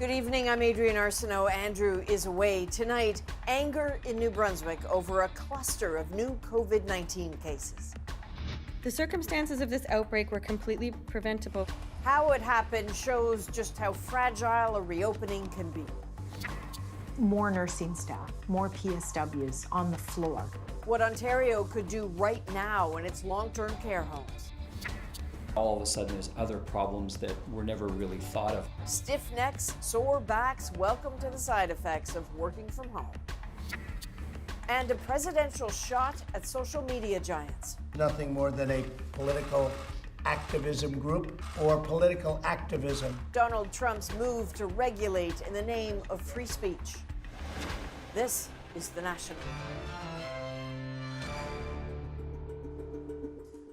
Good evening, I'm Adrienne Arsenault. Andrew is away. Tonight, anger in New Brunswick over a cluster of new COVID-19 cases. The circumstances of this outbreak were completely preventable. How it happened shows just how fragile a reopening can be. More nursing staff, more PSWs on the floor. What Ontario could do right now in its long-term care homes. All of a sudden there's other problems that were never really thought of. Stiff necks, sore backs, welcome to the side effects of working from home. And a presidential shot at social media giants. Nothing more than a political activism group or political activism. Donald Trump's move to regulate in the name of free speech. This is The National.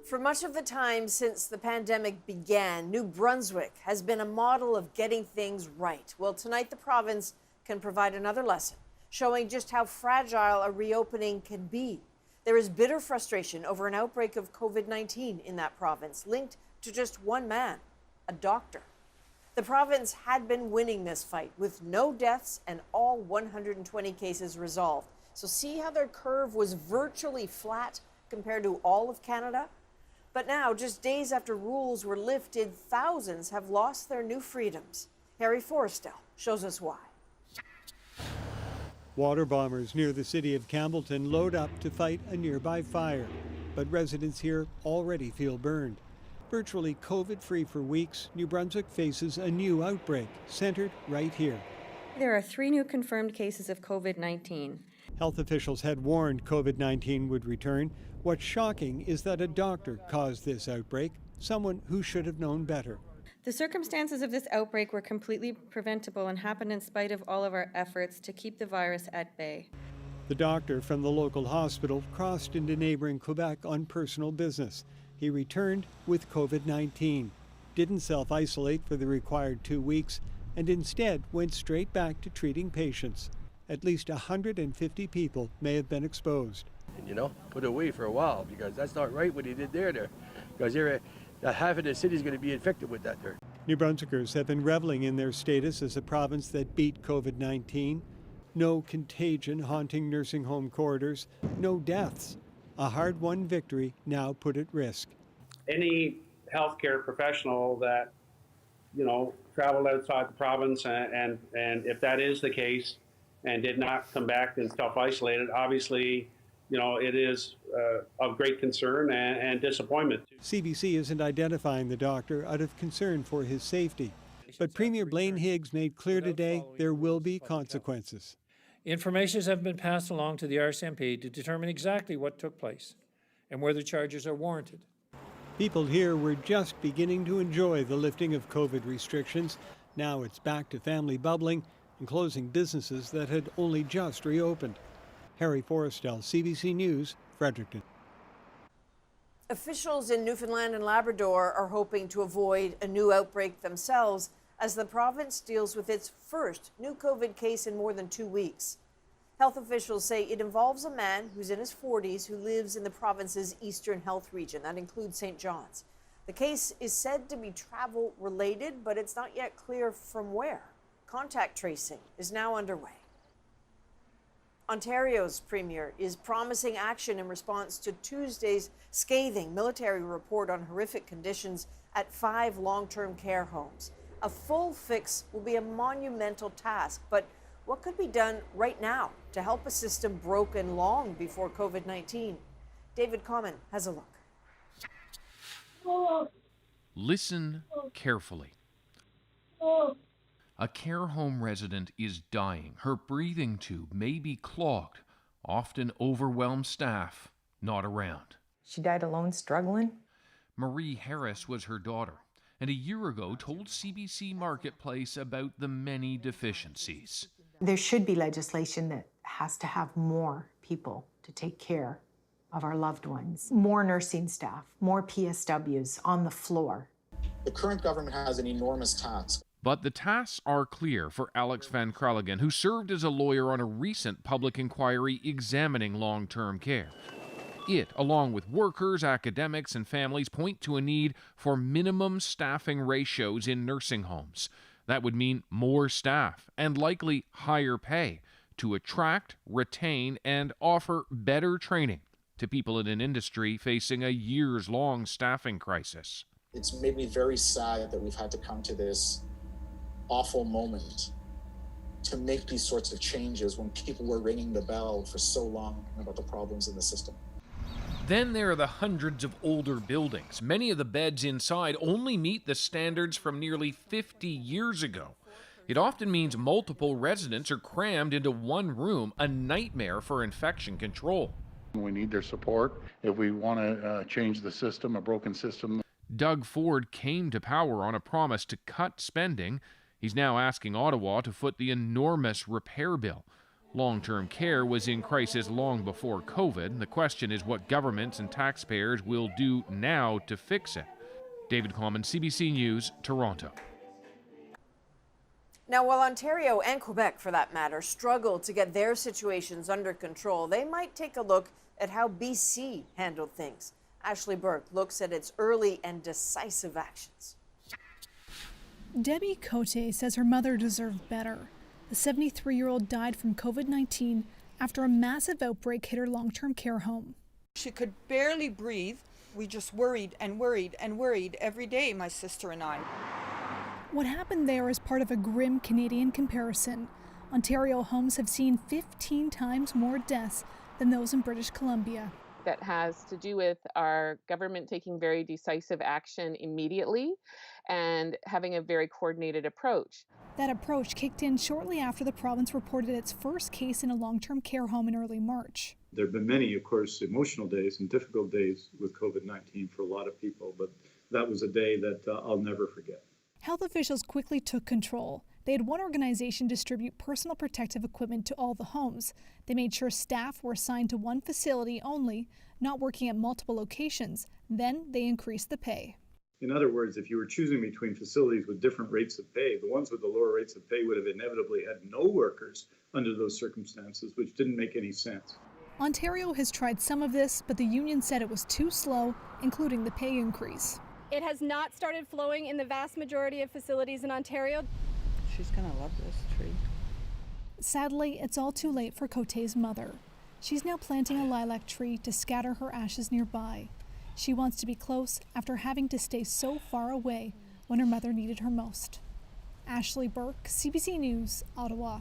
For much of the time since the pandemic began, New Brunswick has been a model of getting things right. Well, tonight the province can provide another lesson, showing just how fragile a reopening can be. There is bitter frustration over an outbreak of COVID-19 in that province, linked to just one man, a doctor. The province had been winning this fight with no deaths and all 120 cases resolved. So see how their curve was virtually flat compared to all of Canada? But now, just days after rules were lifted, thousands have lost their new freedoms. Harry Forrestal shows us why. Water bombers near the city of Campbellton load up to fight a nearby fire. But residents here already feel burned. Virtually COVID-free for weeks, New Brunswick faces a new outbreak, centered right here. There are 3 new confirmed cases of COVID-19. Health officials had warned COVID-19 would return. What's shocking is that a doctor caused this outbreak, someone who should have known better. The circumstances of this outbreak were completely preventable and happened in spite of all of our efforts to keep the virus at bay. The doctor from the local hospital crossed into neighboring Quebec on personal business. He returned with COVID-19, didn't self-isolate for the required 2 weeks, and instead went straight back to treating patients. At least 150 people may have been exposed. You know, put away for a while, because that's not right what he did there. Because half of the city is going to be infected with that there. New Brunswickers have been reveling in their status as a province that beat COVID-19. No contagion haunting nursing home corridors, no deaths. A hard-won victory now put at risk. Any healthcare professional that, traveled outside the province and if that is the case and did not come back and self-isolated, obviously, it is of great concern and disappointment. CBC isn't identifying the doctor out of concern for his safety. But Premier Blaine Higgs made clear today there will be consequences. Information have been passed along to the RCMP to determine exactly what took place and whether charges are warranted. People here were just beginning to enjoy the lifting of COVID restrictions. Now it's back to family bubbling and closing businesses that had only just reopened. Harry Forrestal, CBC News, Fredericton. Officials in Newfoundland and Labrador are hoping to avoid a new outbreak themselves as the province deals with its first new COVID case in more than 2 weeks. Health officials say it involves a man who's in his 40s who lives in the province's Eastern Health region. That includes St. John's. The case is said to be travel-related, but it's not yet clear from where. Contact tracing is now underway. Ontario's premier is promising action in response to Tuesday's scathing military report on horrific conditions at 5 long-term care homes. A full fix will be a monumental task, but what could be done right now to help a system broken long before COVID-19? David Common has a look. Listen carefully. A care home resident is dying. Her breathing tube may be clogged. Often overwhelmed staff not around. She died alone, struggling. Marie Harris was her daughter, and a year ago told CBC Marketplace about the many deficiencies. There should be legislation that has to have more people to take care of our loved ones. More nursing staff, more PSWs on the floor. The current government has an enormous task. But the tasks are clear for Alex Van Kralligen, who served as a lawyer on a recent public inquiry examining long-term care. It, along with workers, academics, and families, point to a need for minimum staffing ratios in nursing homes. That would mean more staff and likely higher pay to attract, retain, and offer better training to people in an industry facing a years-long staffing crisis. It's made me very sad that we've had to come to this awful moment to make these sorts of changes when people were ringing the bell for so long about the problems in the system. Then there are the hundreds of older buildings. Many of the beds inside only meet the standards from nearly 50 years ago. It often means multiple residents are crammed into one room, a nightmare for infection control. We need their support if we want to change the system, a broken system. Doug Ford came to power on a promise to cut spending. He's now asking Ottawa to foot the enormous repair bill. Long-term care was in crisis long before COVID. The question is what governments and taxpayers will do now to fix it. David Coleman, CBC News, Toronto. Now, while Ontario and Quebec, for that matter, struggle to get their situations under control, they might take a look at how BC handled things. Ashley Burke looks at its early and decisive actions. Debbie Cote says her mother deserved better. The 73-year-old died from COVID-19 after a massive outbreak hit her long-term care home. She could barely breathe. We just worried and worried and worried every day, my sister and I. What happened there is part of a grim Canadian comparison. Ontario homes have seen 15 times more deaths than those in British Columbia. That has to do with our government taking very decisive action immediately and having a very coordinated approach. That approach kicked in shortly after the province reported its first case in a long-term care home in early March. There have been many, of course, emotional days and difficult days with COVID-19 for a lot of people, but that was a day that I'll never forget. Health officials quickly took control. They had one organization distribute personal protective equipment to all the homes. They made sure staff were assigned to one facility only, not working at multiple locations. Then they increased the pay. In other words, if you were choosing between facilities with different rates of pay, the ones with the lower rates of pay would have inevitably had no workers under those circumstances, which didn't make any sense. Ontario has tried some of this, but the union said it was too slow, including the pay increase. It has not started flowing in the vast majority of facilities in Ontario. She's gonna love this tree. Sadly, it's all too late for Cote's mother. She's now planting a lilac tree to scatter her ashes nearby. She wants to be close after having to stay so far away when her mother needed her most. Ashley Burke, CBC News, Ottawa.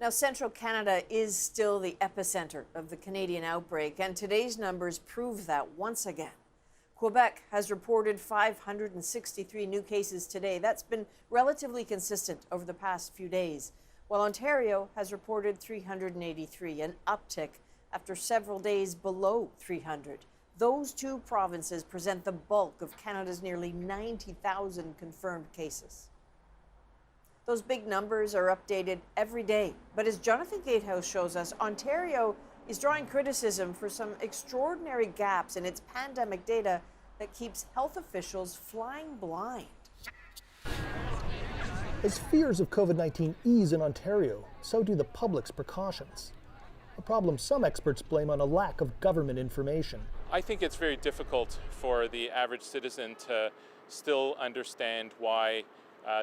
Now, Central Canada is still the epicenter of the Canadian outbreak, and today's numbers prove that once again. Quebec has reported 563 new cases today. That's been relatively consistent over the past few days, while Ontario has reported 383, an uptick after several days below 300. Those two provinces present the bulk of Canada's nearly 90,000 confirmed cases. Those big numbers are updated every day, but as Jonathan Gatehouse shows us, Ontario is drawing criticism for some extraordinary gaps in its pandemic data that keeps health officials flying blind. As fears of COVID-19 ease in Ontario, so do the public's precautions. A problem some experts blame on a lack of government information. I think it's very difficult for the average citizen to still understand why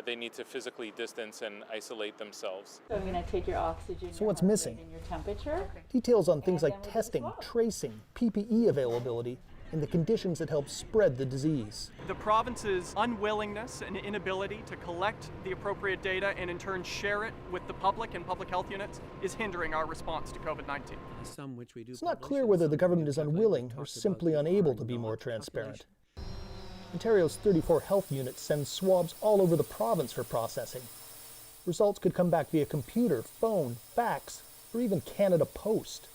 they need to physically distance and isolate themselves. So I'm going to take your oxygen, So what's missing? and your temperature. Details on things like testing, tracing, PPE availability, and the conditions that help spread the disease. The province's unwillingness and inability to collect the appropriate data and in turn share it with the public and public health units is hindering our response to COVID-19. It's not clear whether the government is unwilling or simply unable to be more transparent. Ontario's 34 health units send swabs all over the province for processing. Results could come back via computer, phone, fax, or even Canada Post.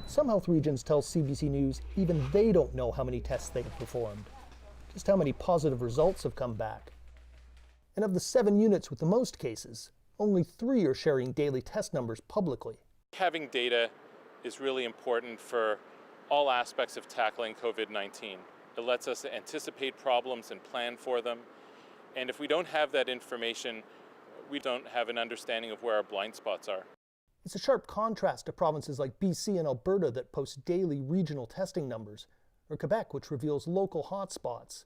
Some health regions tell CBC News even they don't know how many tests they've performed, just how many positive results have come back. And of the 7 units with the most cases, only 3 are sharing daily test numbers publicly. Having data is really important for all aspects of tackling COVID-19. It lets us anticipate problems and plan for them. And if we don't have that information, we don't have an understanding of where our blind spots are. It's a sharp contrast to provinces like BC and Alberta that post daily regional testing numbers, or Quebec, which reveals local hotspots.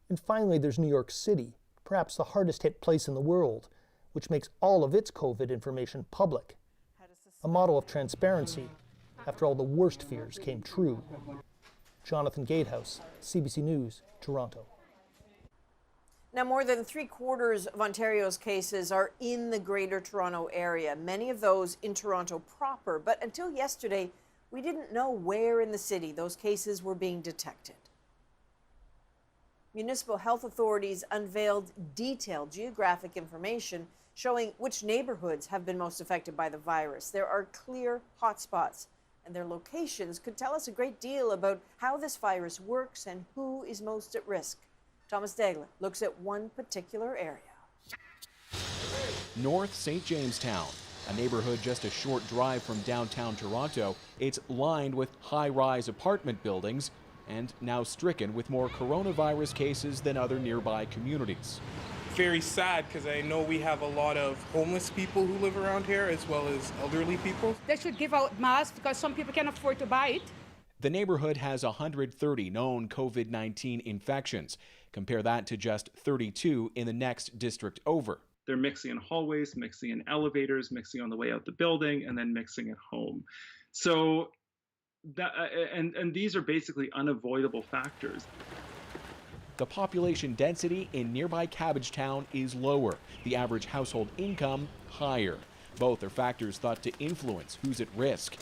And finally, there's New York City, perhaps the hardest hit place in the world, which makes all of its COVID information public. A model of transparency after all the worst fears came true. Jonathan Gatehouse, CBC News, Toronto. Now, more than 3/4 of Ontario's cases are in the Greater Toronto Area, many of those in Toronto proper. But until yesterday, we didn't know where in the city those cases were being detected. Municipal health authorities unveiled detailed geographic information showing which neighborhoods have been most affected by the virus. There are clear hotspots, and their locations could tell us a great deal about how this virus works and who is most at risk. Thomas Daigle looks at one particular area. North St. Jamestown, a neighborhood just a short drive from downtown Toronto. It's lined with high-rise apartment buildings and now stricken with more coronavirus cases than other nearby communities. Very sad because I know we have a lot of homeless people who live around here as well as elderly people. They should give out masks because some people can't afford to buy it. The neighborhood has 130 known COVID-19 infections. Compare that to just 32 in the next district over. They're mixing in hallways, mixing in elevators, mixing on the way out the building, and then mixing at home. So that and these are basically unavoidable factors. The population density in nearby Cabbagetown is lower, the average household income higher. Both are factors thought to influence who's at risk.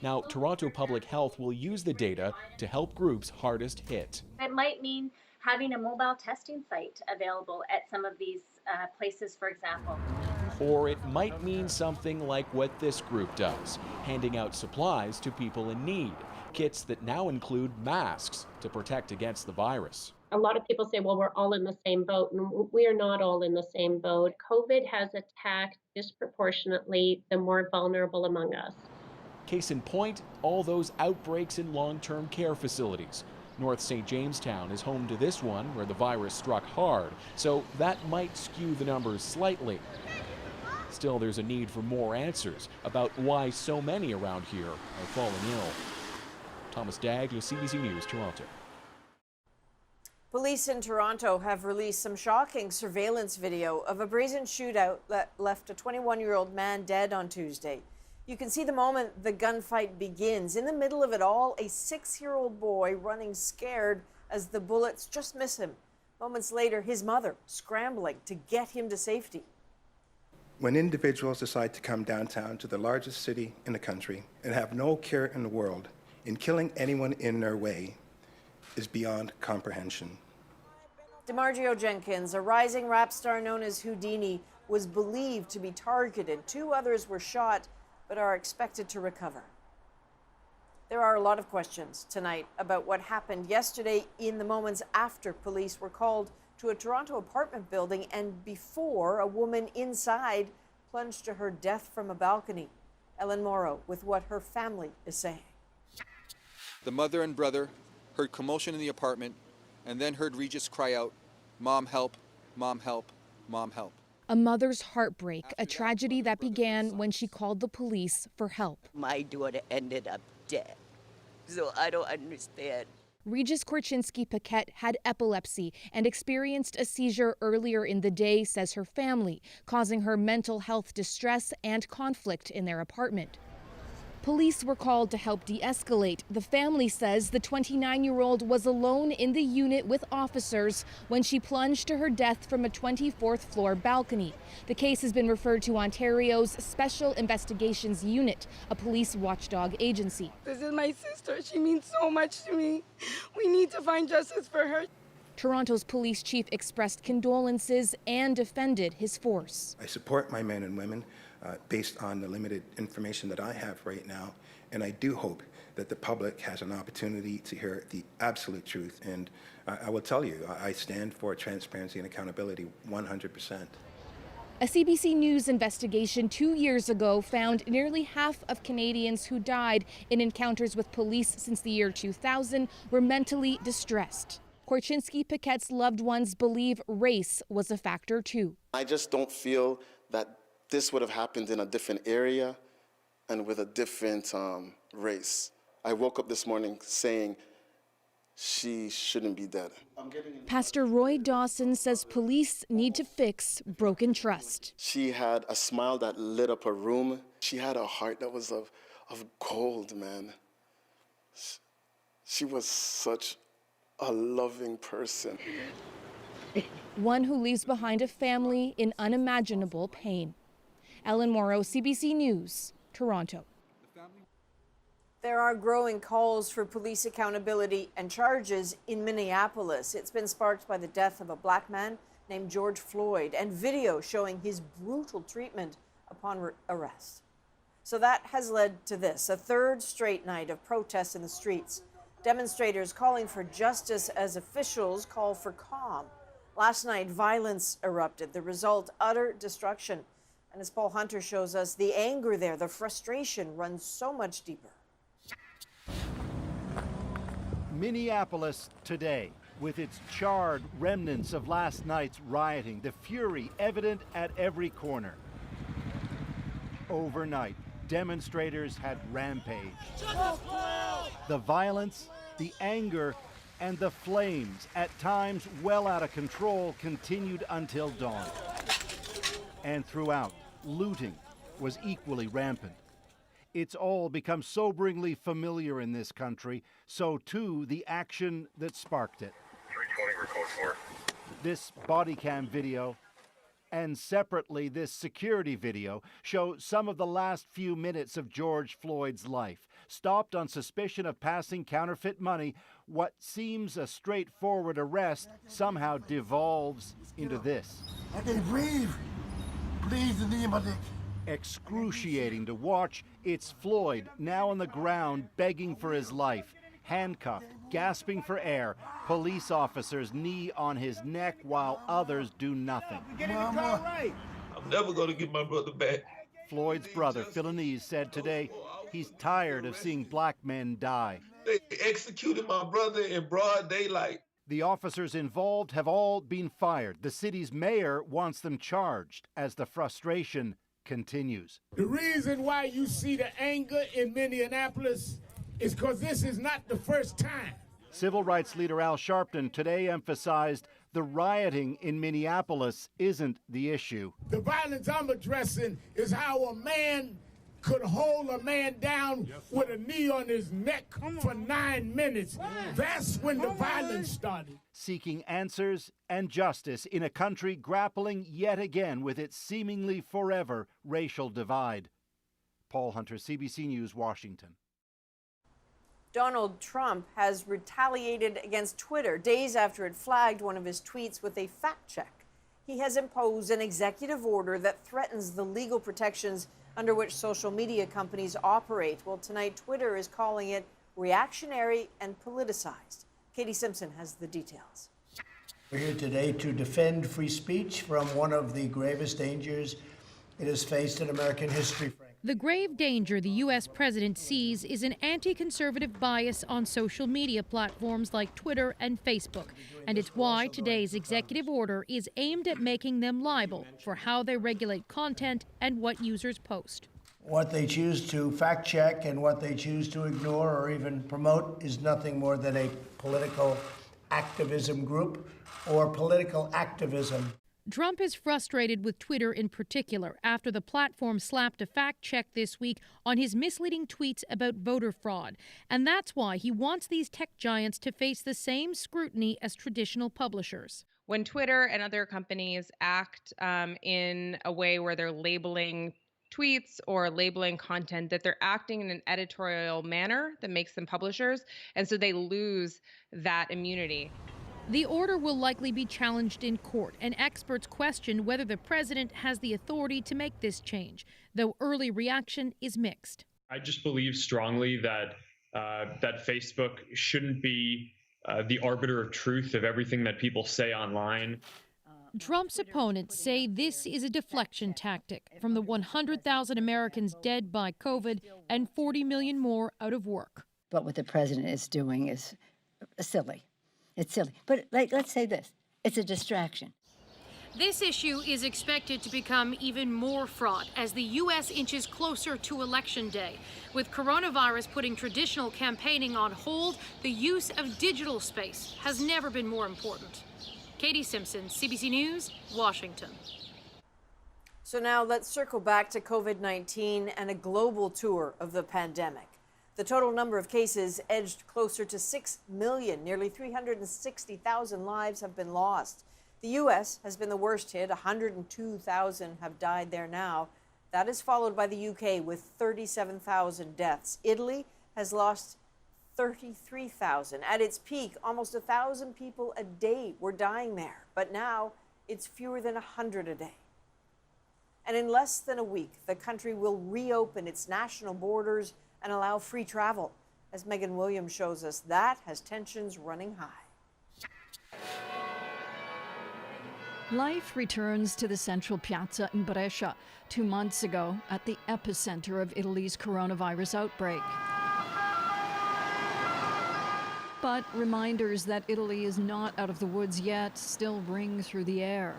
Now, Toronto Public Health will use the data to help groups hardest hit. It might mean having a mobile testing site available at some of these places, for example. Or it might mean something like what this group does, handing out supplies to people in need, kits that now include masks to protect against the virus. A lot of people say, well, we're all in the same boat, and we are not all in the same boat. COVID has attacked disproportionately the more vulnerable among us. Case in point, all those outbreaks in long-term care facilities. North St. Jamestown is home to this one where the virus struck hard, so that might skew the numbers slightly. Still, there's a need for more answers about why so many around here are falling ill. Thomas Daigle, CBC News, Toronto. Police in Toronto have released some shocking surveillance video of a brazen shootout that left a 21-year-old man dead on Tuesday. You can see the moment the gunfight begins. In the middle of it all, a 6-year-old boy running scared as the bullets just miss him. Moments later, his mother scrambling to get him to safety. When individuals decide to come downtown to the largest city in the country and have no care in the world, in killing anyone in their way is beyond comprehension. DiMaggio Jenkins, a rising rap star known as Houdini, was believed to be targeted. 2 others were shot, but are expected to recover. There are a lot of questions tonight about what happened yesterday in the moments after police were called to a Toronto apartment building and before a woman inside plunged to her death from a balcony. Ellen Morrow with what her family is saying. The mother and brother heard commotion in the apartment and then heard Regis cry out, "Mom, help, mom, help, mom, help." A mother's heartbreak, a tragedy that began when she called the police for help. My daughter ended up dead, so I don't understand. Regis Korchinski-Paquette had epilepsy and experienced a seizure earlier in the day, says her family, causing her mental health distress and conflict in their apartment. Police were called to help de-escalate. The family says the 29-year-old was alone in the unit with officers when she plunged to her death from a 24th floor balcony. The case has been referred to Ontario's Special Investigations Unit, a police watchdog agency. This is my sister. She means so much to me. We need to find justice for her. Toronto's police chief expressed condolences and defended his force. I support my men and women based on the limited information that I have right now, and I do hope that the public has an opportunity to hear the absolute truth. And I will tell you, I stand for transparency and accountability 100%. A CBC News investigation 2 years ago found nearly half of Canadians who died in encounters with police since the year 2000 were mentally distressed. Korchinski-Paquette's loved ones believe race was a factor too. I just don't feel that this would have happened in a different area and with a different race. I woke up this morning saying she shouldn't be dead. Pastor Roy Dawson says police need to fix broken trust. She had a smile that lit up her room. She had a heart that was of gold, man. She was such a loving person. One who leaves behind a family in unimaginable pain. Ellen Morrow, CBC News, Toronto. There are growing calls for police accountability and charges in Minneapolis. It's been sparked by the death of a black man named George Floyd and video showing his brutal treatment upon arrest. So that has led to this, a third straight night of protests in the streets. Demonstrators calling for justice as officials call for calm. Last night, violence erupted. The result, utter destruction. And as Paul Hunter shows us, the anger there, the frustration runs so much deeper. Minneapolis today, with its charred remnants of last night's rioting, the fury evident at every corner. Overnight, demonstrators had rampaged. The violence, the anger, and the flames, at times well out of control, continued until dawn. And throughout, looting was equally rampant. It's all become soberingly familiar in this country, so too the action that sparked it. 320, we're code 4. This body cam video and separately this security video show some of the last few minutes of George Floyd's life. Stopped on suspicion of passing counterfeit money, what seems a straightforward arrest somehow devolves into this. I can breathe. Please, in the name of the... Excruciating to watch, it's Floyd now on the ground begging for his life, handcuffed, gasping for air, police officers knee on his neck while others do nothing. Mama. I'm never going to get my brother back. Floyd's brother, Philanese, said today he's tired of seeing black men die. They executed my brother in broad daylight. The officers involved have all been fired. The city's mayor wants them charged as the frustration continues. The reason why you see the anger in Minneapolis is because this is not the first time. Civil rights leader Al Sharpton today emphasized the rioting in Minneapolis isn't the issue. The violence I'm addressing is how a man could hold a man down with a knee on his neck for 9 minutes. That's when the violence started. Seeking answers and justice in a country grappling yet again with its seemingly forever racial divide. Paul Hunter, CBC News, Washington. Donald Trump has retaliated against Twitter days after it flagged one of his tweets with a fact check. He has imposed an executive order that threatens the legal protections under which social media companies operate. Well, tonight, Twitter is calling it reactionary and politicized. Katie Simpson has the details. We're here today to defend free speech from one of the gravest dangers it has faced in American history. The grave danger the U.S. president sees is an anti-conservative bias on social media platforms like Twitter and Facebook. And it's why today's executive order is aimed at making them liable for how they regulate content and what users post. What they choose to fact check and what they choose to ignore or even promote is nothing more than a political activism group or political activism. Trump is frustrated with Twitter in particular after the platform slapped a fact check this week on his misleading tweets about voter fraud. And that's why he wants these tech giants to face the same scrutiny as traditional publishers. When Twitter and other companies act in a way where they're labeling tweets or labeling content, that they're acting in an editorial manner that makes them publishers, and so they lose that immunity. The order will likely be challenged in court, and experts question whether the president has the authority to make this change, though early reaction is mixed. I just believe strongly that that Facebook shouldn't be the arbiter of truth of everything that people say online. Trump's opponents say this is a deflection tactic from the 100,000 Americans dead by COVID and 40 million more out of work. But what the president is doing is silly. It's silly. But let's say this. It's a distraction. This issue is expected to become even more fraught as the U.S. inches closer to Election Day. With coronavirus putting traditional campaigning on hold, the use of digital space has never been more important. Katie Simpson, CBC News, Washington. So now let's circle back to COVID-19 and a global tour of the pandemic. The total number of cases edged closer to 6 million. Nearly 360,000 lives have been lost. The U.S. has been the worst hit. 102,000 have died there now. That is followed by the U.K. with 37,000 deaths. Italy has lost 33,000. At its peak, almost 1,000 people a day were dying there. But now it's fewer than 100 a day. And in less than a week, the country will reopen its national borders and allow free travel. As Megan Williams shows us, that has tensions running high. Life returns to the central piazza in Brescia 2 months ago at the epicenter of Italy's coronavirus outbreak. But reminders that Italy is not out of the woods yet still ring through the air.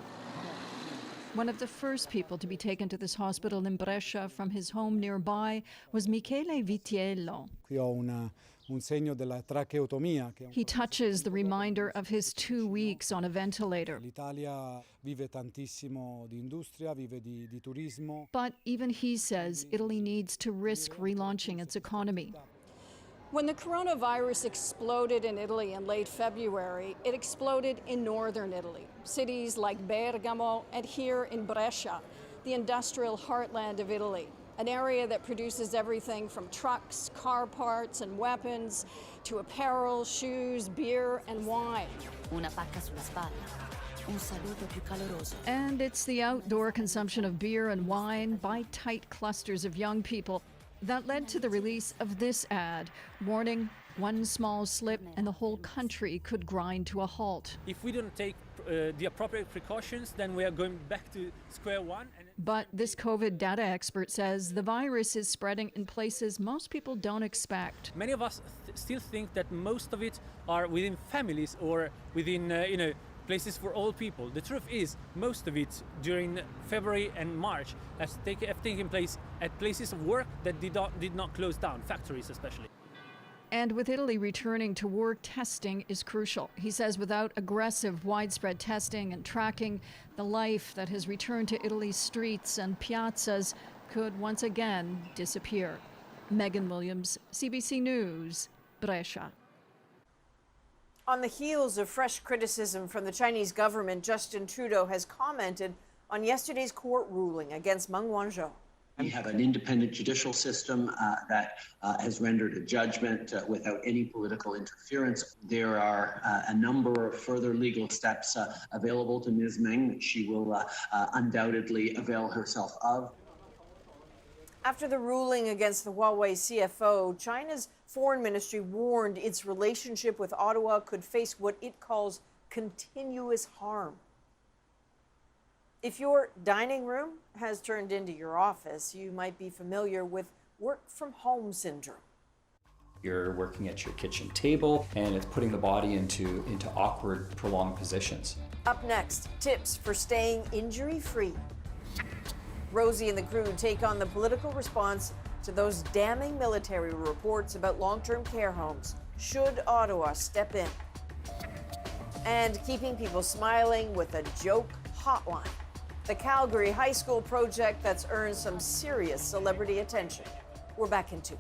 One of the first people to be taken to this hospital in Brescia from his home nearby was Michele Vitiello. He touches the reminder of his 2 weeks on a ventilator. But even he says Italy needs to risk relaunching its economy. When the coronavirus exploded in Italy in late February, it exploded in northern Italy, cities like Bergamo and here in Brescia, the industrial heartland of Italy, an area that produces everything from trucks, car parts, and weapons to apparel, shoes, beer, and wine. Una pacca sulla spalla. Un saluto più caloroso. And it's the outdoor consumption of beer and wine by tight clusters of young people that led to the release of this ad, warning one small slip and the whole country could grind to a halt. If we don't take the appropriate precautions, then we are going back to square one. But this COVID data expert says the virus is spreading in places most people don't expect. Many of us still think that most of it are within families or within, places for old people. The truth is, most of it during February and March have taken place at places of work that did not close down, factories especially. And with Italy returning to work, testing is crucial. He says without aggressive, widespread testing and tracking, the life that has returned to Italy's streets and piazzas could once again disappear. Megan Williams, CBC News, Brescia. On the heels of fresh criticism from the Chinese government, Justin Trudeau has commented on yesterday's court ruling against Meng Wanzhou. We have an independent judicial system that has rendered a judgment without any political interference. There are a number of further legal steps available to Ms. Meng that she will undoubtedly avail herself of. After the ruling against the Huawei CFO, China's foreign ministry warned its relationship with Ottawa could face what it calls continuous harm. If your dining room has turned into your office, you might be familiar with work from home syndrome. You're working at your kitchen table and it's putting the body into awkward, prolonged positions. Up next, tips for staying injury-free. Rosie and the crew take on the political response to those damning military reports about long-term care homes. Should Ottawa step in? And keeping people smiling with a joke hotline. The Calgary High School project that's earned some serious celebrity attention. We're back in 2.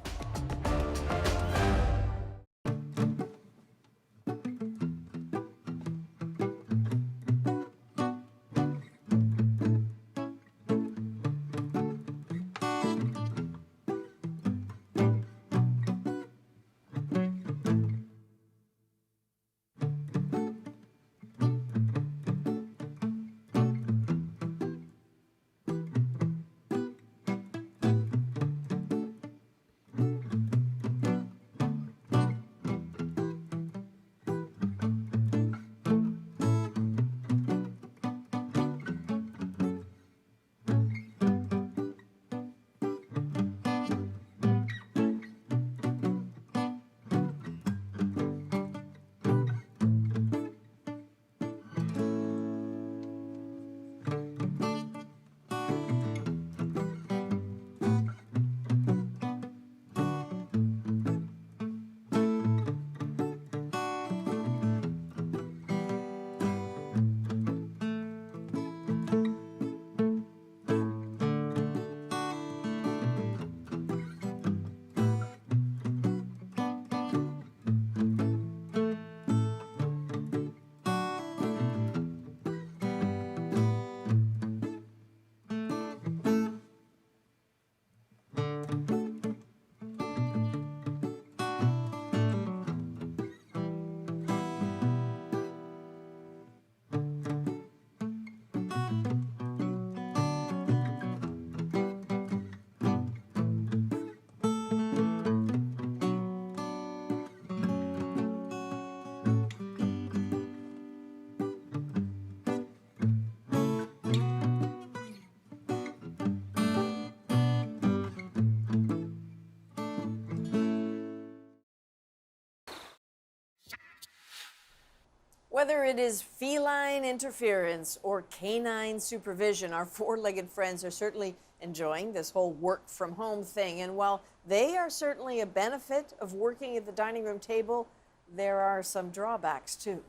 Whether it is feline interference or canine supervision, our four-legged friends are certainly enjoying this whole work from home thing. And while they are certainly a benefit of working at the dining room table, there are some drawbacks too.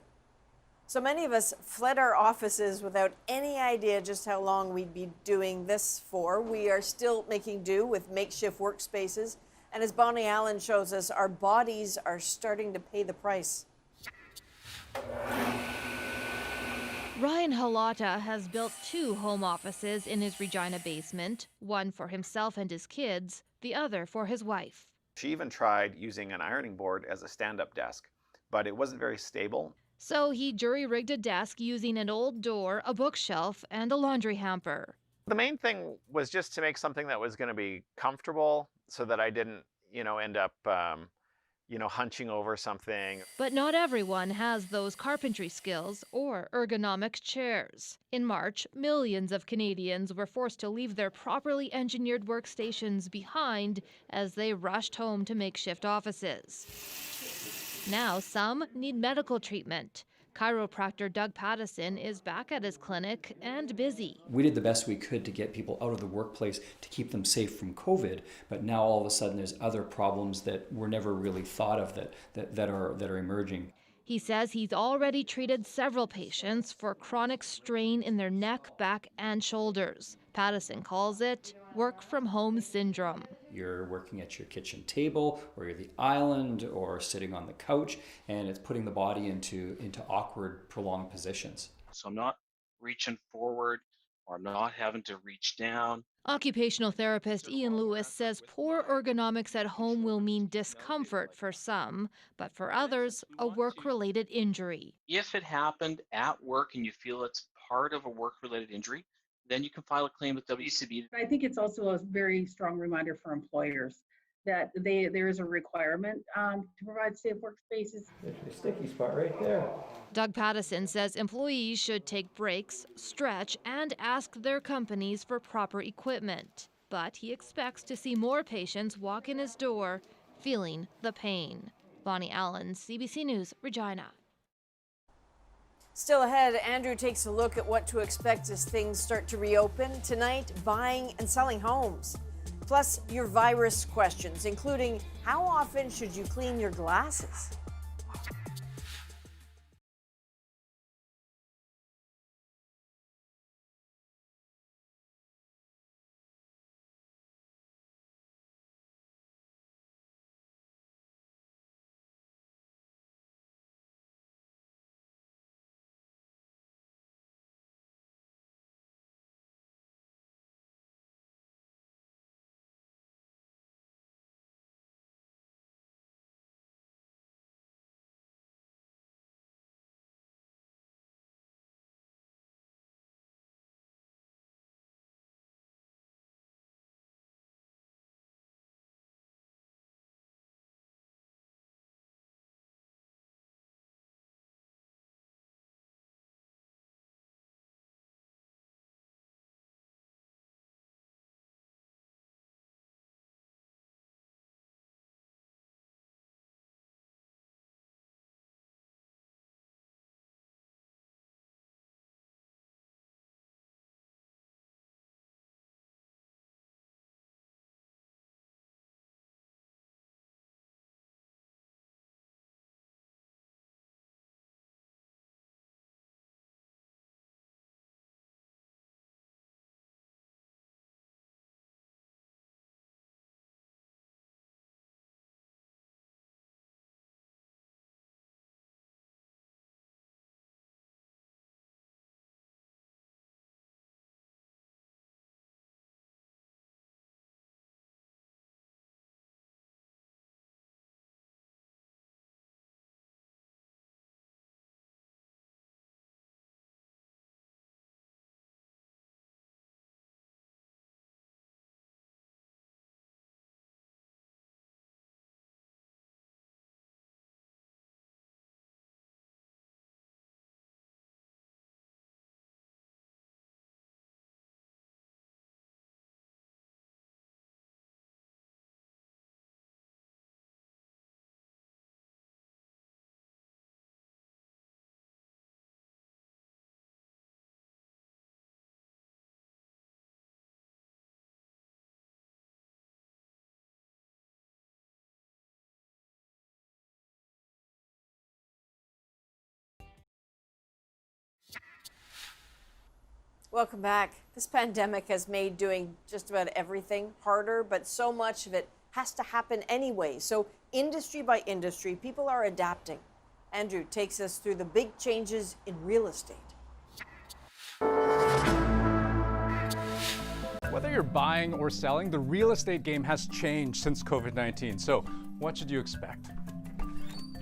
So many of us fled our offices without any idea just how long we'd be doing this for. We are still making do with makeshift workspaces. And as Bonnie Allen shows us, our bodies are starting to pay the price. Ryan Halata has built 2 home offices in his Regina basement, one for himself and his kids, the other for his wife. She even tried using an ironing board as a stand-up desk, but it wasn't very stable. So he jury-rigged a desk using an old door, a bookshelf, and a laundry hamper. The main thing was just to make something that was going to be comfortable so that I didn't, end up, hunching over something. But not everyone has those carpentry skills or ergonomic chairs. In March, millions of Canadians were forced to leave their properly engineered workstations behind as they rushed home to makeshift offices. Now some need medical treatment. Chiropractor Doug Pattison is back at his clinic and busy. We did the best we could to get people out of the workplace to keep them safe from COVID, but now all of a sudden there's other problems that were never really thought of that are emerging. He says he's already treated several patients for chronic strain in their neck, back, and shoulders. Pattison calls it work-from-home syndrome. You're working at your kitchen table, or you're the island, or sitting on the couch, and it's putting the body into awkward, prolonged positions. So I'm not reaching forward, or I'm not having to reach down. Occupational therapist Ian Lewis says poor ergonomics at home will mean discomfort for some, but for others, a work-related injury. If it happened at work and you feel it's part of a work-related injury, then you can file a claim with WCB. I think it's also a very strong reminder for employers that there is a requirement to provide safe workspaces. There's a sticky spot right there. Doug Pattison says employees should take breaks, stretch, and ask their companies for proper equipment. But he expects to see more patients walk in his door feeling the pain. Bonnie Allen, CBC News, Regina. Still ahead, Andrew takes a look at what to expect as things start to reopen. Tonight, buying and selling homes. Plus, your virus questions, including how often should you clean your glasses? Welcome back. This pandemic has made doing just about everything harder, but so much of it has to happen anyway. So industry by industry, people are adapting. Andrew takes us through the big changes in real estate. Whether you're buying or selling, the real estate game has changed since COVID-19. So what should you expect?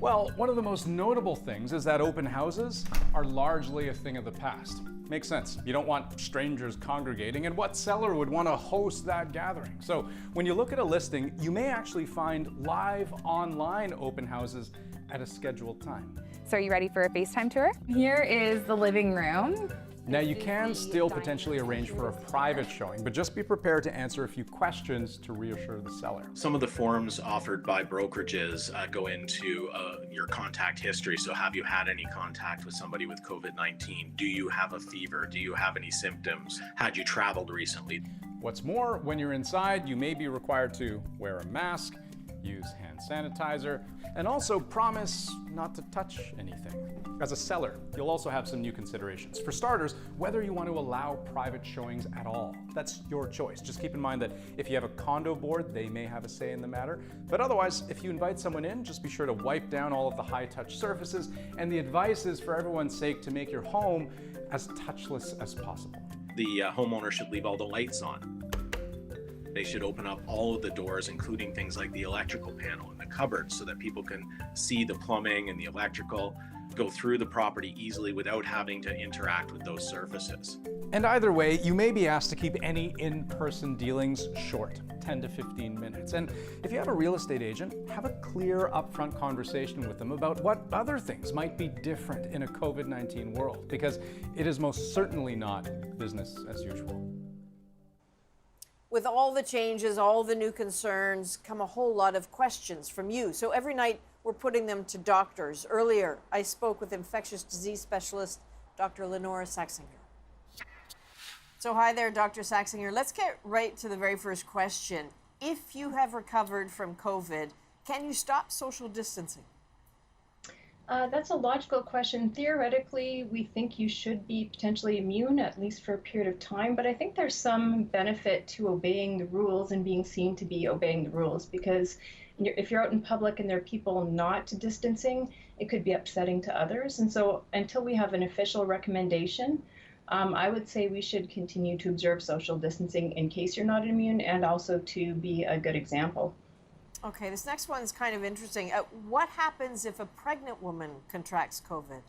Well, one of the most notable things is that open houses are largely a thing of the past. Makes sense. You don't want strangers congregating, and what seller would want to host that gathering? So when you look at a listing, you may actually find live online open houses at a scheduled time. So are you ready for a FaceTime tour? Here is the living room. Now you can still potentially arrange for a private showing, but just be prepared to answer a few questions to reassure the seller. Some of the forms offered by brokerages go into your contact history. So have you had any contact with somebody with COVID-19? Do you have a fever? Do you have any symptoms? Had you traveled recently? What's more, when you're inside, you may be required to wear a mask, use hand sanitizer, and also promise not to touch anything. As a seller, you'll also have some new considerations. For starters, whether you want to allow private showings at all. That's your choice. Just keep in mind that if you have a condo board, they may have a say in the matter. But otherwise, if you invite someone in, just be sure to wipe down all of the high-touch surfaces, and the advice is, for everyone's sake, to make your home as touchless as possible. The homeowner should leave all the lights on. They should open up all of the doors, including things like the electrical panel and the cupboards, so that people can see the plumbing and the electrical, go through the property easily without having to interact with those surfaces. And either way, you may be asked to keep any in-person dealings short, 10 to 15 minutes. And if you have a real estate agent, have a clear, upfront conversation with them about what other things might be different in a COVID-19 world, because it is most certainly not business as usual. With all the changes, all the new concerns, come a whole lot of questions from you. So every night, we're putting them to doctors. Earlier, I spoke with infectious disease specialist, Dr. Lenora Saxinger. So hi there, Dr. Saxinger. Let's get right to the very first question. If you have recovered from COVID, can you stop social distancing? That's a logical question. Theoretically, we think you should be potentially immune, at least for a period of time, but I think there's some benefit to obeying the rules and being seen to be obeying the rules, because if you're out in public and there are people not distancing, it could be upsetting to others. And so until we have an official recommendation, I would say we should continue to observe social distancing in case you're not immune, and also to be a good example. Okay, this next one's kind of interesting. What happens if a pregnant woman contracts COVID?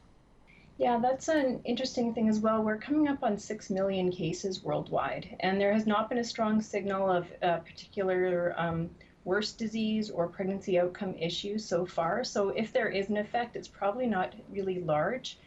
Yeah, that's an interesting thing as well. We're coming up on 6 million cases worldwide, and there has not been a strong signal of a particular worse disease or pregnancy outcome issues so far. So if there is an effect, it's probably not really large.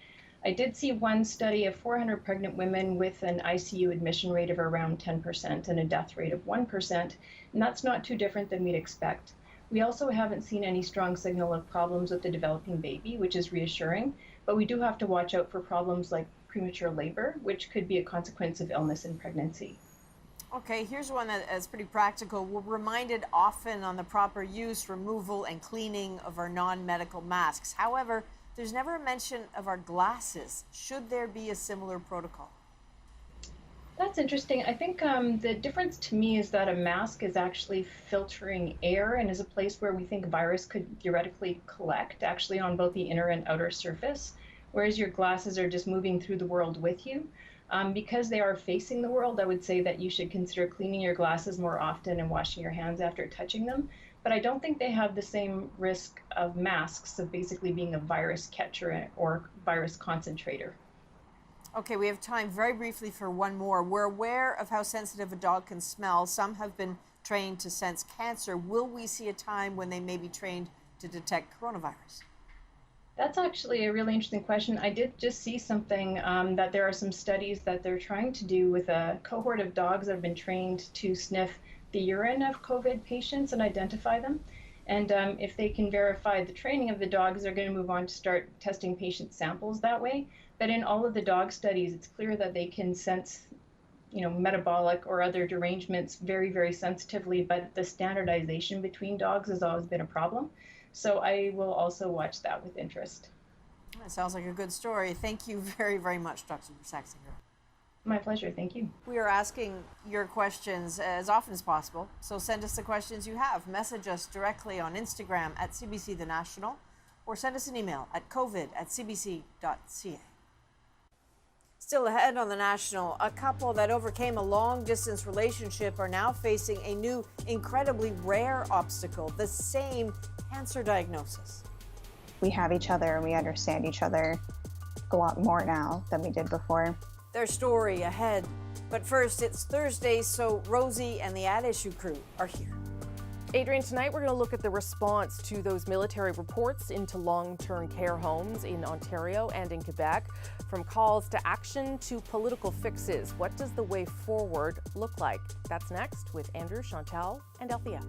I did see one study of 400 pregnant women with an ICU admission rate of around 10% and a death rate of 1%, and that's not too different than we'd expect. We also haven't seen any strong signal of problems with the developing baby, which is reassuring, but we do have to watch out for problems like premature labor, which could be a consequence of illness in pregnancy. Okay, here's one that's pretty practical. We're reminded often on the proper use, removal, and cleaning of our non-medical masks. However, there's never a mention of our glasses. Should there be a similar protocol? That's interesting. I think the difference to me is that a mask is actually filtering air and is a place where we think virus could theoretically collect, actually on both the inner and outer surface, whereas your glasses are just moving through the world with you. Because they are facing the world, I would say that you should consider cleaning your glasses more often and washing your hands after touching them. But I don't think they have the same risk of masks, of basically being a virus catcher or virus concentrator. Okay, we have time very briefly for one more. We're aware of how sensitive a dog can smell. Some have been trained to sense cancer. Will we see a time when they may be trained to detect coronavirus? That's actually a really interesting question. I did just see something that there are some studies that they're trying to do with a cohort of dogs that have been trained to sniff the urine of COVID patients and identify them. And if they can verify the training of the dogs, they're going to move on to start testing patient samples that way. But in all of the dog studies, it's clear that they can sense, metabolic or other derangements very, very sensitively, but the standardization between dogs has always been a problem. So I will also watch that with interest. That sounds like a good story. Thank you very, very much, Dr. Saxinger. My pleasure. Thank you. We are asking your questions as often as possible, so send us the questions you have. Message us directly on Instagram at CBC The National, or send us an email at covid@cbc.ca. Still ahead on The National, a couple that overcame a long-distance relationship are now facing a new, incredibly rare obstacle, the same cancer diagnosis. We have each other and we understand each other a lot more now than we did before. Their story ahead. But first, it's Thursday, so Rosie and the At Issue crew are here. Adrian, tonight we're going to look at the response to those military reports into long-term care homes in Ontario and in Quebec. From calls to action to political fixes, what does the way forward look like? That's next with Andrew, Chantal, and Althea.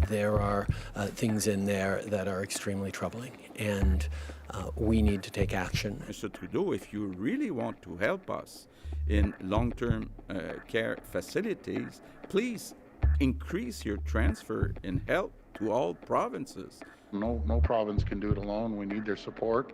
There are things in there that are extremely troubling, and we need to take action. Mr. Trudeau, if you really want to help us in long-term care facilities, please increase your transfer in help to all provinces. No province can do it alone. We need their support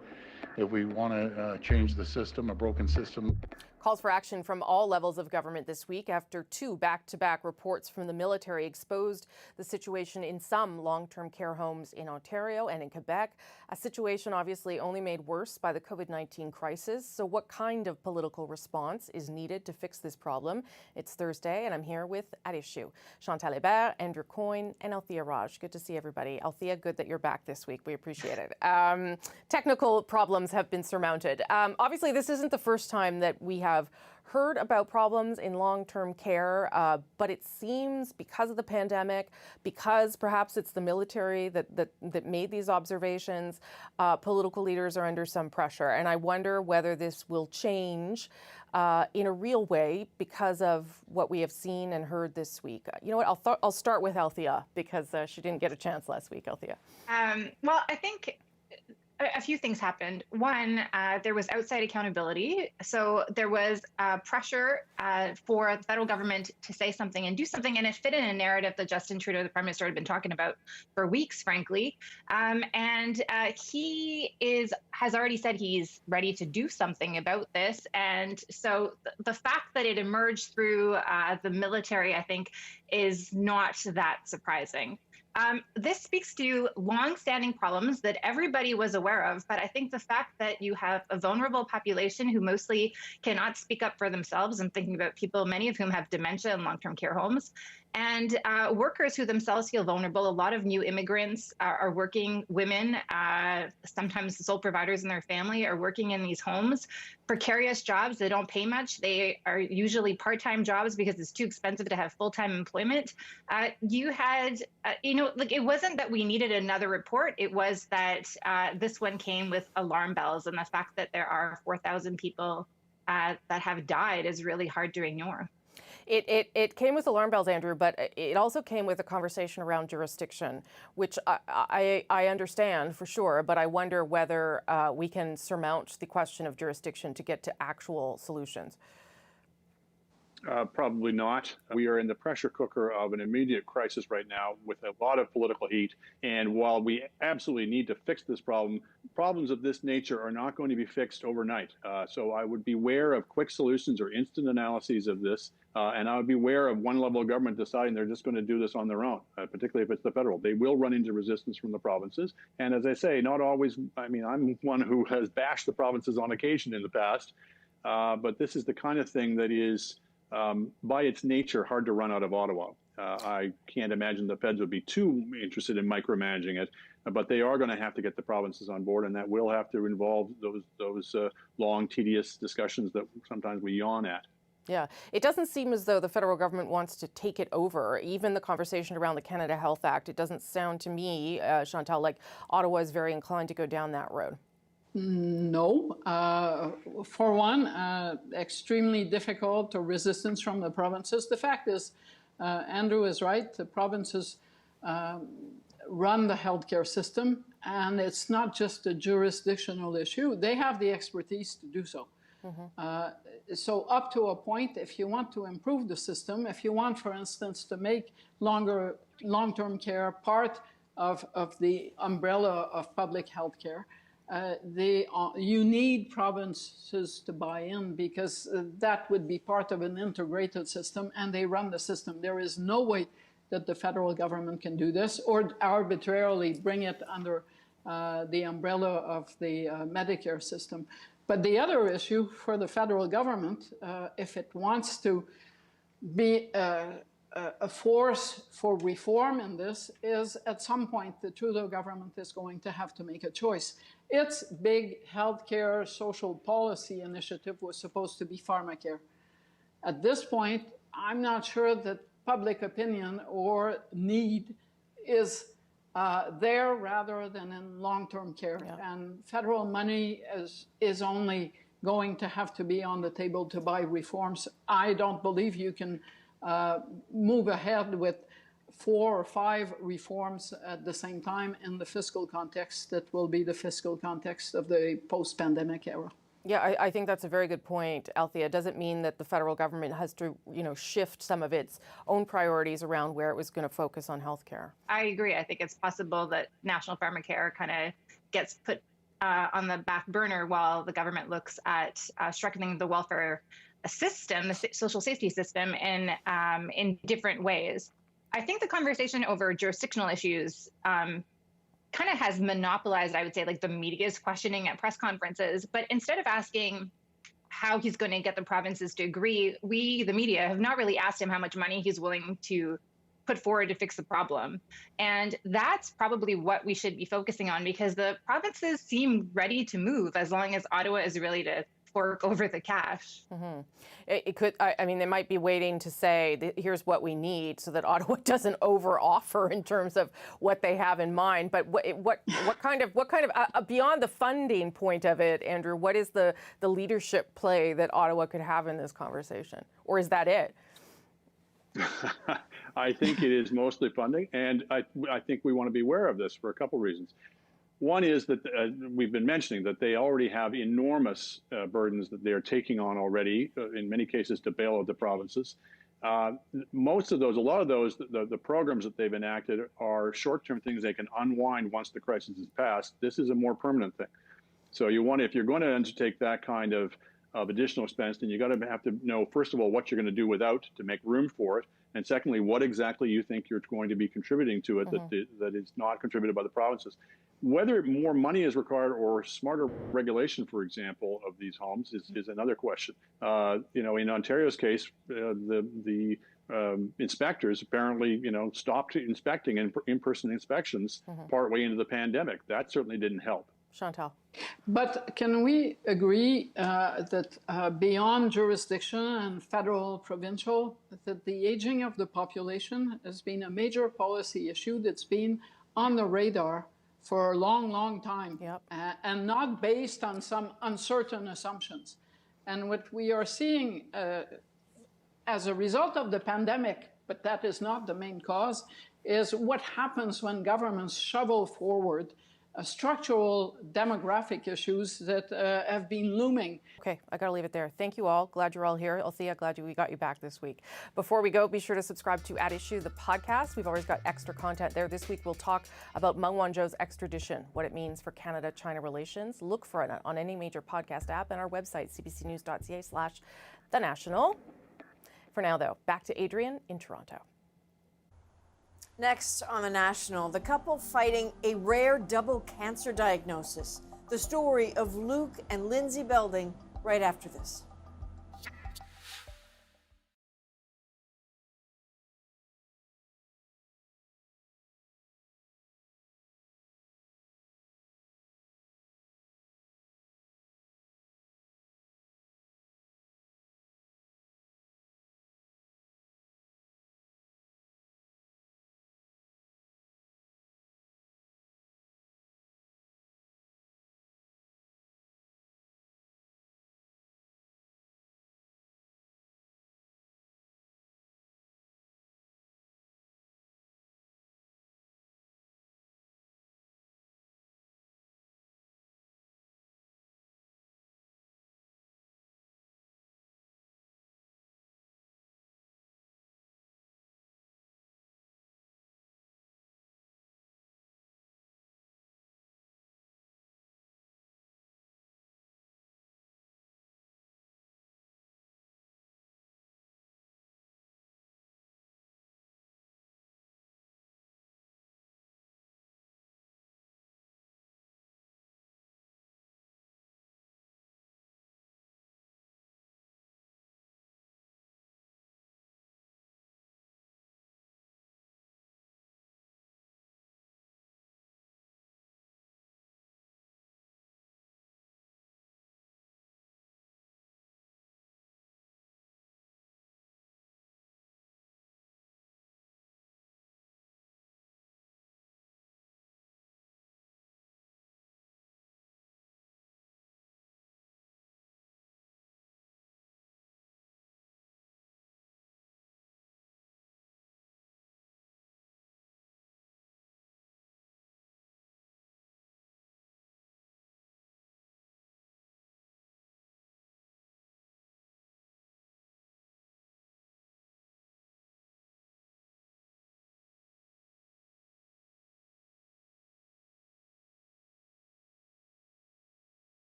if we want to change the system, a broken system. Calls for action from all levels of government this week after two back-to-back reports from the military exposed the situation in some long-term care homes in Ontario and in Quebec, a situation obviously only made worse by the COVID-19 crisis. So what kind of political response is needed to fix this problem? It's Thursday, and I'm here with At Issue, Chantal Hébert, Andrew Coyne, and Althea Raj. Good to see everybody. Althea, good that you're back this week. We appreciate it. Technical problems have been surmounted. Obviously, this isn't the first time that we have have heard about problems in long-term care, but it seems because of the pandemic, because perhaps it's the military that made these observations, political leaders are under some pressure. And I wonder whether this will change in a real way because of what we have seen and heard this week. You know what, I'll start with Althea because she didn't get a chance last week, Althea. Well, I think a few things happened. One, there was outside accountability. So there was pressure for the federal government to say something and do something, and it fit in a narrative that Justin Trudeau, the Prime Minister, had been talking about for weeks, frankly. And he has already said he's ready to do something about this. And so the fact that it emerged through the military, I think, is not that surprising. This speaks to long-standing problems that everybody was aware of, but I think the fact that you have a vulnerable population who mostly cannot speak up for themselves, I'm thinking about people, many of whom have dementia in long-term care homes, and workers who themselves feel vulnerable. A lot of new immigrants are working, women, sometimes the sole providers in their family, are working in these homes, precarious jobs. They don't pay much. They are usually part-time jobs because it's too expensive to have full-time employment. You had, like, it wasn't that we needed another report. It was that this one came with alarm bells, and the fact that there are 4,000 people that have died is really hard to ignore. It came with alarm bells, Andrew, but it also came with a conversation around jurisdiction, which I understand for sure, but I wonder whether we can surmount the question of jurisdiction to get to actual solutions. Probably not. We are in the pressure cooker of an immediate crisis right now with a lot of political heat. And while we absolutely need to fix this problem, problems of this nature are not going to be fixed overnight. So I would beware of quick solutions or instant analyses of this. And I would beware of one level of government deciding they're just going to do this on their own, particularly if it's the federal. They will run into resistance from the provinces. And as I say, not always, I mean, I'm one who has bashed the provinces on occasion in the past. But this is the kind of thing that is, by its nature, hard to run out of Ottawa. I can't imagine the feds would be too interested in micromanaging it, but they are going to have to get the provinces on board, and that will have to involve those long, tedious discussions that sometimes we yawn at. Yeah, it doesn't seem as though the federal government wants to take it over. Even the conversation around the Canada Health Act, it doesn't sound to me, Chantal, like Ottawa is very inclined to go down that road. No. For one, extremely difficult or resistance from the provinces. The fact is, Andrew is right, the provinces run the healthcare system, and it's not just a jurisdictional issue. They have the expertise to do so. So up to a point, if you want to improve the system, if you want, for instance, to make long-term care part of the umbrella of public health care, you need provinces to buy in, because that would be part of an integrated system, and they run the system. There is no way that the federal government can do this or arbitrarily bring it under the umbrella of the Medicare system. But the other issue for the federal government, if it wants to be a force for reform in this, is at some point the Trudeau government is going to have to make a choice. Its big healthcare social policy initiative was supposed to be pharmacare. At this point, I'm not sure that public opinion or need is there rather than in long-term care. Yeah. And federal money is only going to have to be on the table to buy reforms. I don't believe you can move ahead with 4 or 5 reforms at the same time in the fiscal context that will be the fiscal context of the post-pandemic era. Yeah, I think that's a very good point, Althea. Does it mean that the federal government has to, shift some of its own priorities around where it was going to focus on healthcare? I agree. I think it's possible that national pharmacare kind of gets put on the back burner while the government looks at strengthening the welfare system, the social safety system, in different ways. I think the conversation over jurisdictional issues kind of has monopolized, I would say, like the media's questioning at press conferences. But instead of asking how he's going to get the provinces to agree, we, the media, have not really asked him how much money he's willing to put forward to fix the problem. And that's probably what we should be focusing on, because the provinces seem ready to move as long as Ottawa is ready to fork over the cash. It could, I mean, they might be waiting to say, here's what we need, so that Ottawa doesn't over-offer in terms of what they have in mind. But what kind of beyond the funding point of it, Andrew, what is the leadership play that Ottawa could have in this conversation? Or is that it? I think it is mostly funding, and I think we want to be aware of this for a couple reasons. One is that we've been mentioning that they already have enormous burdens that they're taking on already, in many cases to bail out the provinces. Most of those, a lot of those, the programs that they've enacted are short-term things they can unwind once the crisis is passed. This is a more permanent thing. So if you're going to undertake that kind of additional expense, then you have to know, first of all, what you're going to do without to make room for it. And secondly, what exactly you think you're going to be contributing to it that is not contributed by the provinces. Whether more money is required or smarter regulation, for example, of these homes is another question. In Ontario's case, the inspectors apparently, stopped inspecting in-person inspections partway into the pandemic. That certainly didn't help. Chantal. But can we agree that beyond jurisdiction and federal, provincial, that the aging of the population has been a major policy issue that's been on the radar for a long, long time, and not based on some uncertain assumptions. And what we are seeing as a result of the pandemic, but that is not the main cause, is what happens when governments shovel forward structural demographic issues that have been looming. Okay, I gotta leave it there. Thank you all. Glad you're all here. Althea, glad we got you back this week. Before we go, be sure to subscribe to At Issue, the podcast. We've always got extra content there. This week we'll talk about Meng Wanzhou's extradition, what it means for Canada-China relations. Look for it on any major podcast app and our website, cbcnews.ca/The National. For now, though, back to Adrian in Toronto. Next on The National, the couple fighting a rare double cancer diagnosis. The story of Luke and Lindsay Belding right after this.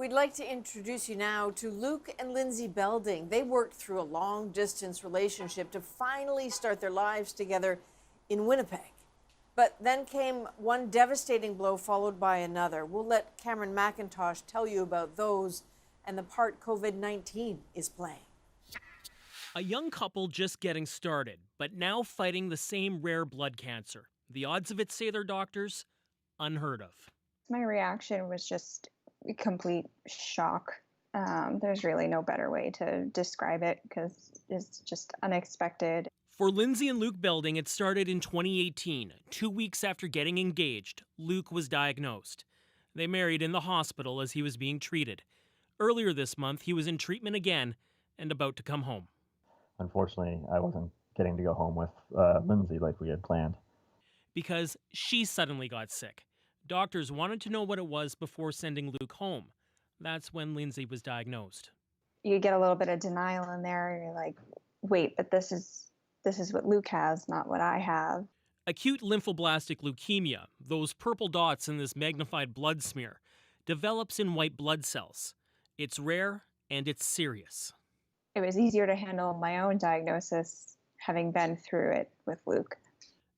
We'd like to introduce you now to Luke and Lindsay Belding. They worked through a long-distance relationship to finally start their lives together in Winnipeg. But then came one devastating blow followed by another. We'll let Cameron McIntosh tell you about those and the part COVID-19 is playing. A young couple just getting started, but now fighting the same rare blood cancer. The odds of it, say their doctors, unheard of. My reaction was just complete shock. There's really no better way to describe it because it's just unexpected. For Lindsay and Luke Belding, it started in 2018. 2 weeks after getting engaged, Luke was diagnosed. They married in the hospital as he was being treated. Earlier this month, he was in treatment again and about to come home. Unfortunately, I wasn't getting to go home with Lindsay like we had planned. Because she suddenly got sick. Doctors wanted to know what it was before sending Luke home. That's when Lindsay was diagnosed. You get a little bit of denial in there. You're like, wait, but this is what Luke has, not what I have. Acute lymphoblastic leukemia, those purple dots in this magnified blood smear, develops in white blood cells. It's rare and it's serious. It was easier to handle my own diagnosis having been through it with Luke.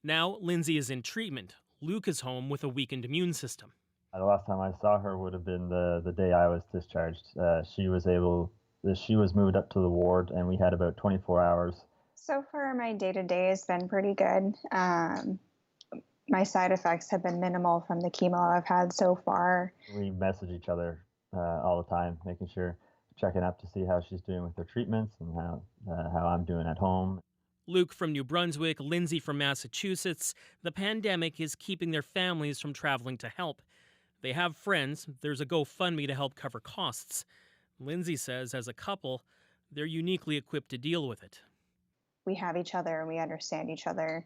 Now Lindsay is in treatment. Luke is home with a weakened immune system. The last time I saw her would have been the day I was discharged. She was moved up to the ward, and we had about 24 hours. So far, my day-to-day has been pretty good. My side effects have been minimal from the chemo I've had so far. We message each other all the time, checking up to see how she's doing with her treatments and how I'm doing at home. Luke from New Brunswick, Lindsay from Massachusetts. The pandemic is keeping their families from traveling to help. They have friends. There's a GoFundMe to help cover costs. Lindsay says as a couple, they're uniquely equipped to deal with it. We have each other and we understand each other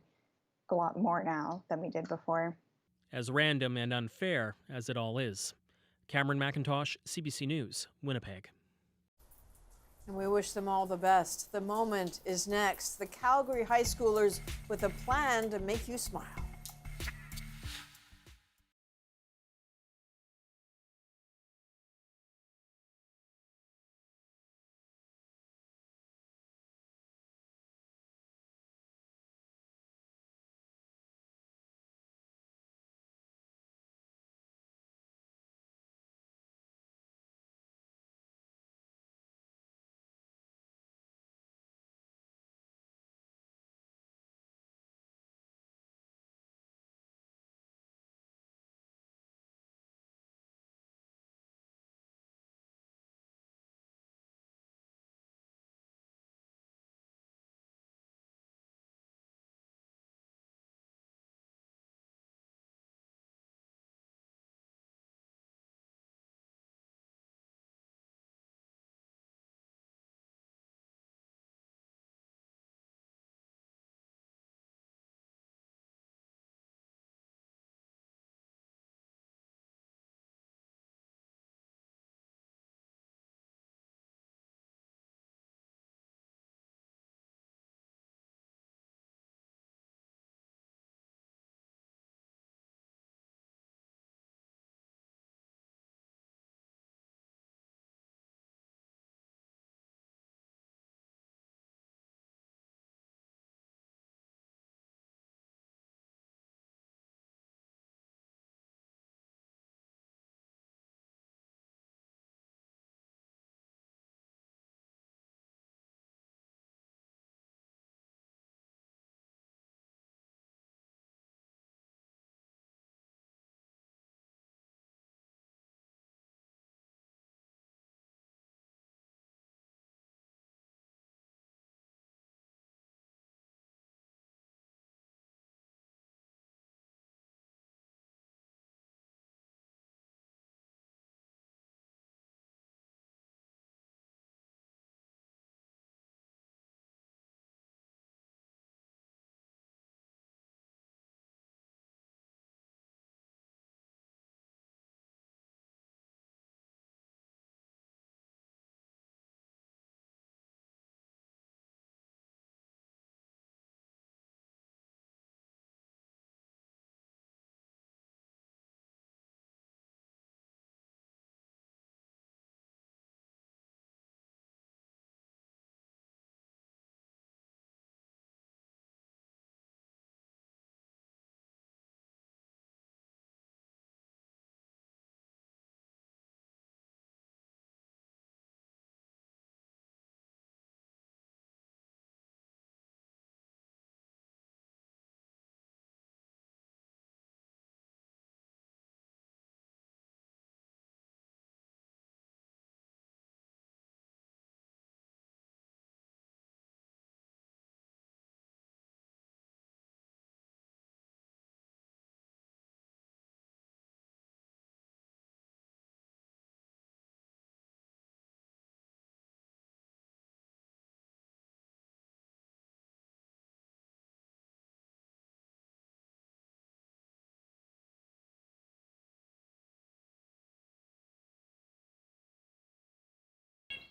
a lot more now than we did before. As random and unfair as it all is. Cameron McIntosh, CBC News, Winnipeg. And we wish them all the best. The moment is next. The Calgary high schoolers with a plan to make you smile.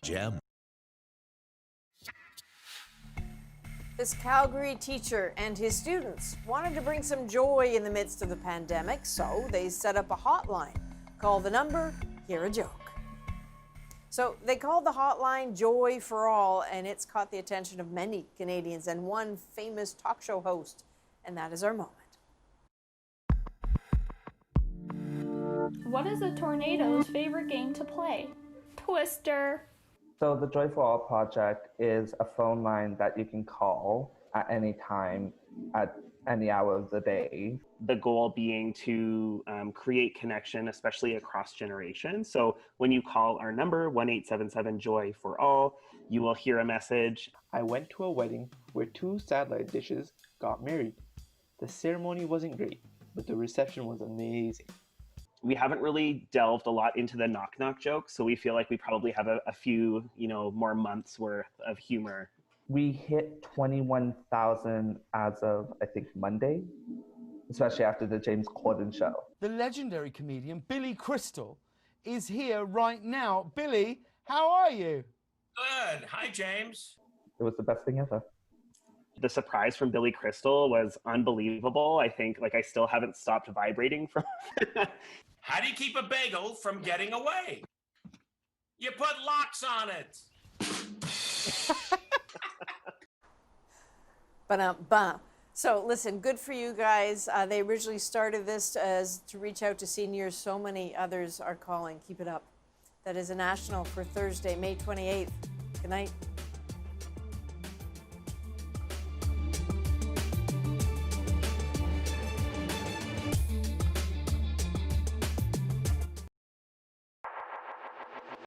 Gem. This Calgary teacher and his students wanted to bring some joy in the midst of the pandemic, so they set up a hotline. Call the number, hear a joke. So they called the hotline Joy for All, and it's caught the attention of many Canadians and one famous talk show host, and that is our moment. What is a tornado's favorite game to play? Twister. So the Joy for All project is a phone line that you can call at any time, at any hour of the day. The goal being to create connection, especially across generations. So when you call our number, 1-877-JOY for all, you will hear a message. I went to a wedding where 2 satellite dishes got married. The ceremony wasn't great, but the reception was amazing. We haven't really delved a lot into the knock-knock joke, so we feel like we probably have a few, more months worth of humor. We hit 21,000 as of, I think, Monday, especially after the James Corden show. The legendary comedian Billy Crystal is here right now. Billy, how are you? Good. Hi, James. It was the best thing ever. The surprise from Billy Crystal was unbelievable. I think, I still haven't stopped vibrating from How do you keep a bagel from getting away? You put locks on it. Ba-dum-bum. So listen, good for you guys. They originally started this as to reach out to seniors. So many others are calling. Keep it up. That is a national for Thursday, May 28th. Good night.